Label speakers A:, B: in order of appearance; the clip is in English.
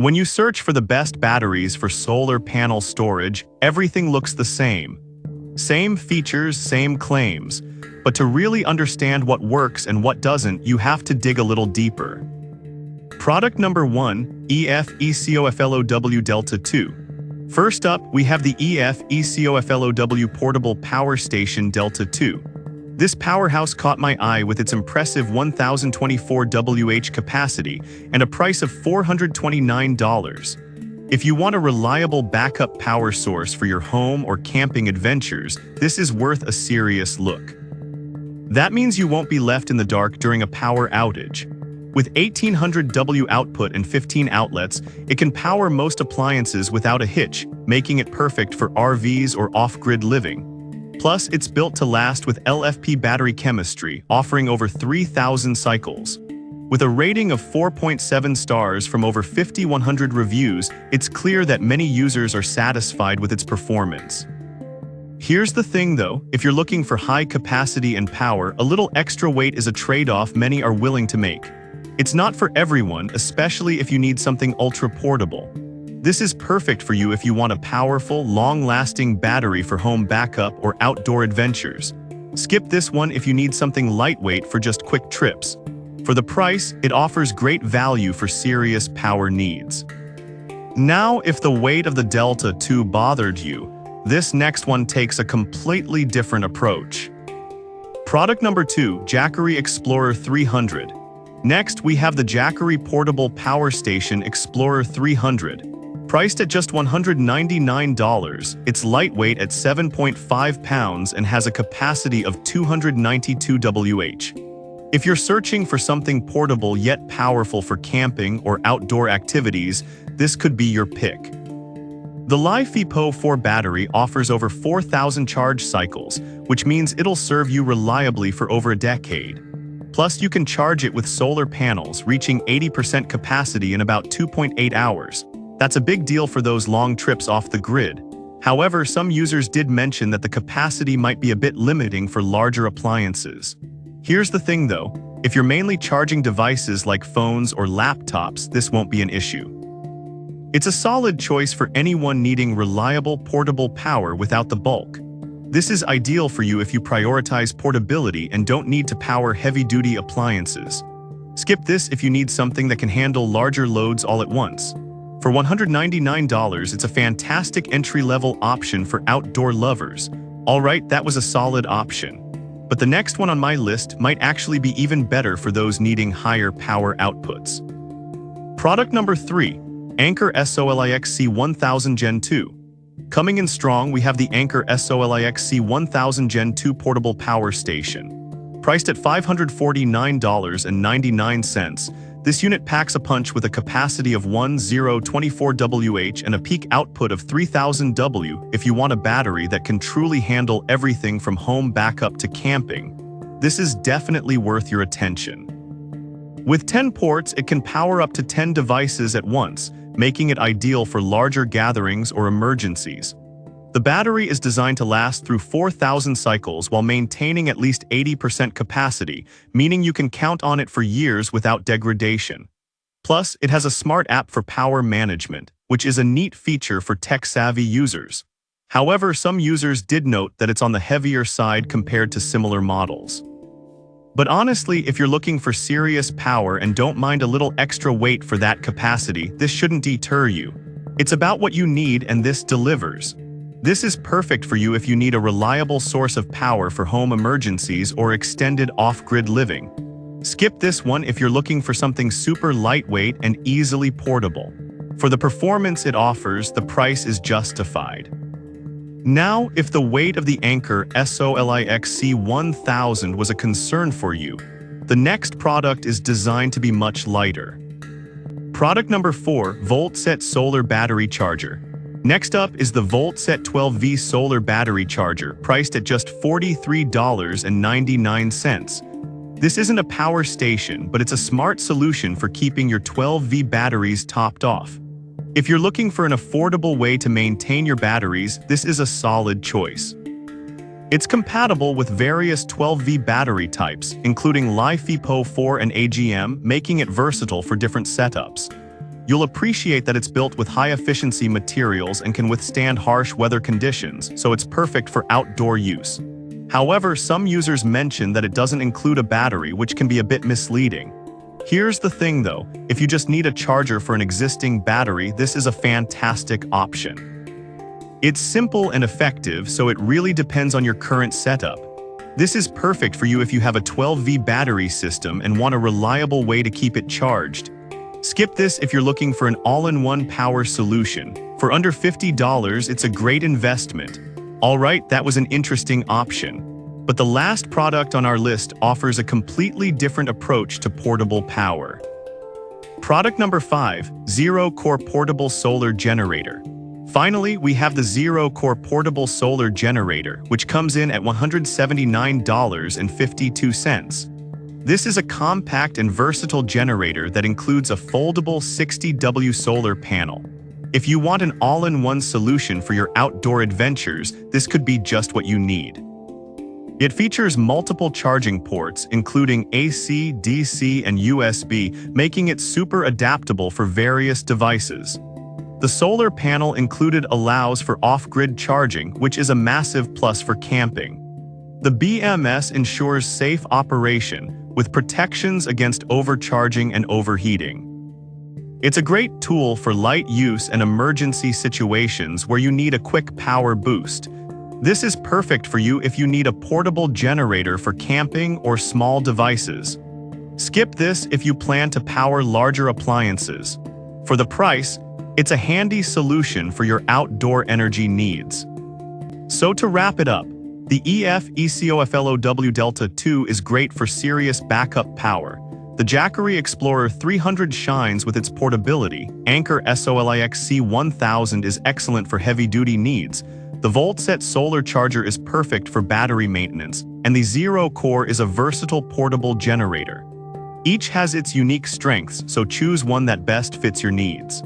A: When you search for the best batteries for solar panel storage, everything looks the same. Same features, same claims. But to really understand what works and what doesn't, you have to dig a little deeper. Product number 1, EF-ECOFLOW Delta 2. First up, we have the EF-ECOFLOW Portable Power Station Delta 2. This powerhouse caught my eye with its impressive 1024 Wh capacity and a price of $429. If you want a reliable backup power source for your home or camping adventures, this is worth a serious look. That means you won't be left in the dark during a power outage. With 1800 W output and 15 outlets, it can power most appliances without a hitch, making it perfect for RVs or off-grid living. Plus, it's built to last with LFP battery chemistry, offering over 3,000 cycles. With a rating of 4.7 stars from over 5,100 reviews, it's clear that many users are satisfied with its performance. Here's the thing though, if you're looking for high capacity and power, a little extra weight is a trade-off many are willing to make. It's not for everyone, especially if you need something ultra-portable. This is perfect for you if you want a powerful, long-lasting battery for home backup or outdoor adventures. Skip this one if you need something lightweight for just quick trips. For the price, it offers great value for serious power needs. Now, if the weight of the Delta 2 bothered you, this next one takes a completely different approach. Product number 2, Jackery Explorer 300. Next, we have the Jackery Portable Power Station Explorer 300. Priced at just $199, it's lightweight at 7.5 pounds and has a capacity of 292 Wh. If you're searching for something portable yet powerful for camping or outdoor activities, this could be your pick. The LiFePO 4 battery offers over 4,000 charge cycles, which means it'll serve you reliably for over a decade. Plus, you can charge it with solar panels, reaching 80% capacity in about 2.8 hours. That's a big deal for those long trips off the grid. However, some users did mention that the capacity might be a bit limiting for larger appliances. Here's the thing though, if you're mainly charging devices like phones or laptops, this won't be an issue. It's a solid choice for anyone needing reliable portable power without the bulk. This is ideal for you if you prioritize portability and don't need to power heavy-duty appliances. Skip this if you need something that can handle larger loads all at once. For $199, it's a fantastic entry-level option for outdoor lovers. Alright, that was a solid option. But the next one on my list might actually be even better for those needing higher power outputs. Product number 3, Anker SOLIX C1000 Gen 2. Coming in strong, we have the Anker SOLIX C1000 Gen 2 Portable Power Station. Priced at $549.99, this unit packs a punch with a capacity of 1024 Wh and a peak output of 3000 W if you want a battery that can truly handle everything from home backup to camping. This is definitely worth your attention. With 10 ports, it can power up to 10 devices at once, making it ideal for larger gatherings or emergencies. The battery is designed to last through 4,000 cycles while maintaining at least 80% capacity, meaning you can count on it for years without degradation. Plus, it has a smart app for power management, which is a neat feature for tech-savvy users. However, some users did note that it's on the heavier side compared to similar models. But honestly, if you're looking for serious power and don't mind a little extra weight for that capacity, this shouldn't deter you. It's about what you need, and this delivers. This is perfect for you if you need a reliable source of power for home emergencies or extended off-grid living. Skip this one if you're looking for something super lightweight and easily portable. For the performance it offers, the price is justified. Now, if the weight of the Anker SOLIX C1000 was a concern for you, the next product is designed to be much lighter. Product number 4, VoltSet Solar Battery Charger. Next up is the VoltSet 12V Solar Battery Charger, priced at just $43.99. This isn't a power station, but it's a smart solution for keeping your 12V batteries topped off. If you're looking for an affordable way to maintain your batteries, this is a solid choice. It's compatible with various 12V battery types, including LiFePO 4 and AGM, making it versatile for different setups. You'll appreciate that it's built with high-efficiency materials and can withstand harsh weather conditions, so it's perfect for outdoor use. However, some users mention that it doesn't include a battery, which can be a bit misleading. Here's the thing though, if you just need a charger for an existing battery, this is a fantastic option. It's simple and effective, so it really depends on your current setup. This is perfect for you if you have a 12V battery system and want a reliable way to keep it charged. Skip this if you're looking for an all-in-one power solution. For under $50, it's a great investment. Alright, that was an interesting option. But the last product on our list offers a completely different approach to portable power. Product number 5, Zero Core Portable Solar Generator. Finally, we have the Zero Core Portable Solar Generator, which comes in at $179.52. This is a compact and versatile generator that includes a foldable 60W solar panel. If you want an all-in-one solution for your outdoor adventures, this could be just what you need. It features multiple charging ports, including AC, DC, and USB, making it super adaptable for various devices. The solar panel included allows for off-grid charging, which is a massive plus for camping. The BMS ensures safe operation, with protections against overcharging and overheating. It's a great tool for light use and emergency situations where you need a quick power boost. This is perfect for you if you need a portable generator for camping or small devices. Skip this if you plan to power larger appliances. For the price, it's a handy solution for your outdoor energy needs. So to wrap it up, the EF-ECOFLOW Delta 2 is great for serious backup power. The Jackery Explorer 300 shines with its portability. Anker SOLIX C1000 is excellent for heavy-duty needs. The VoltSet solar charger is perfect for battery maintenance, and the Zero Core is a versatile portable generator. Each has its unique strengths, so choose one that best fits your needs.